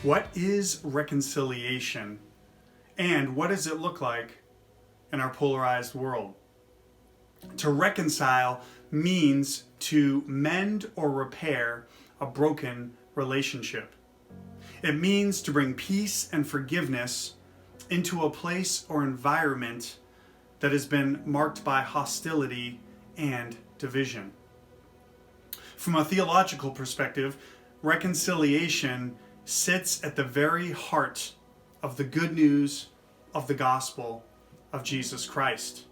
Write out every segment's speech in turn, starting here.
What is reconciliation? And what does it look like in our polarized world? To reconcile means to mend or repair a broken relationship. It means to bring peace and forgiveness into a place or environment that has been marked by hostility and division. From a theological perspective, reconciliation sits at the very heart of the good news of the gospel of Jesus Christ.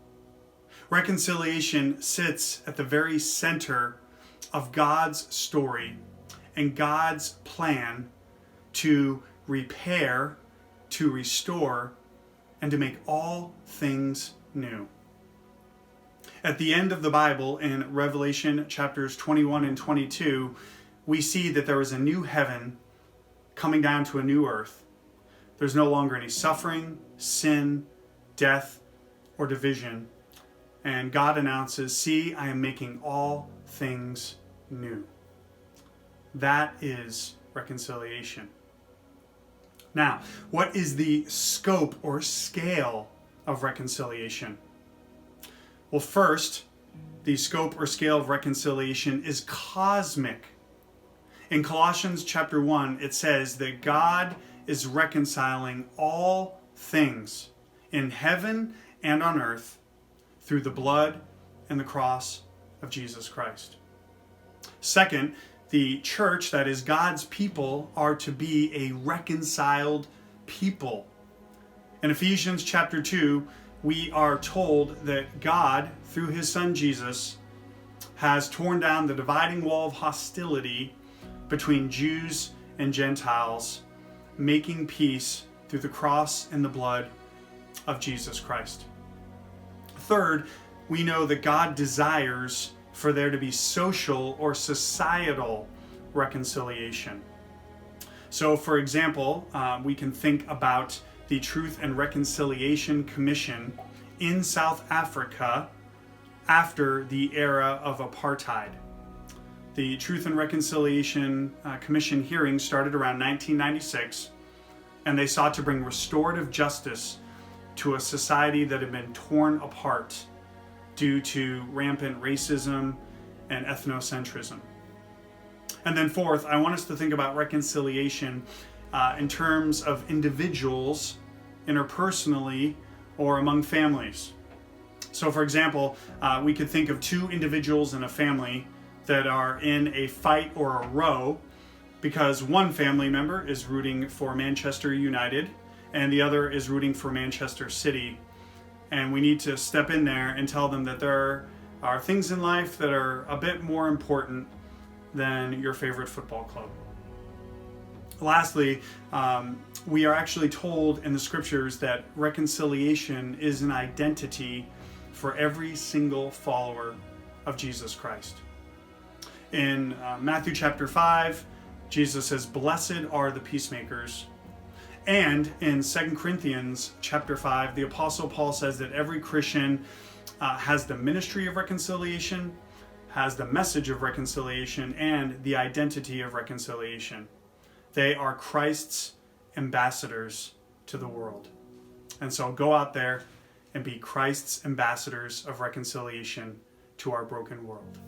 Reconciliation sits at the very center of God's story and God's plan to repair, to restore, and to make all things new. At the end of the Bible, in Revelation chapters 21 and 22, we see that there is a new heaven coming down to a new earth. There's no longer any suffering, sin, death, or division. And God announces, "See, I am making all things new." That is reconciliation. Now, what is the scope or scale of reconciliation? Well, first, the scope or scale of reconciliation is cosmic. In Colossians chapter 1, it says that God is reconciling all things in heaven and on earth through the blood and the cross of Jesus Christ. Second, the church, that is God's people, are to be a reconciled people. In Ephesians chapter 2, we are told that God, through his son Jesus, has torn down the dividing wall of hostility between Jews and Gentiles, making peace through the cross and the blood of Jesus Christ. Third, we know that God desires for there to be social or societal reconciliation. So, for example, we can think about the Truth and Reconciliation Commission in South Africa after the era of apartheid. The Truth and Reconciliation Commission hearings started around 1996, and they sought to bring restorative justice to a society that had been torn apart due to rampant racism and ethnocentrism. And then fourth, I want us to think about reconciliation in terms of individuals, interpersonally, or among families. So for example, we could think of two individuals in a family that are in a fight or a row because one family member is rooting for Manchester United and the other is rooting for Manchester City. And we need to step in there and tell them that there are things in life that are a bit more important than your favorite football club. Lastly, we are actually told in the scriptures that reconciliation is an identity for every single follower of Jesus Christ. In Matthew chapter 5, Jesus says, "Blessed are the peacemakers." And in 2 Corinthians chapter 5, the Apostle Paul says that every Christian has the ministry of reconciliation, has the message of reconciliation, and the identity of reconciliation. They are Christ's ambassadors to the world. And so go out there and be Christ's ambassadors of reconciliation to our broken world.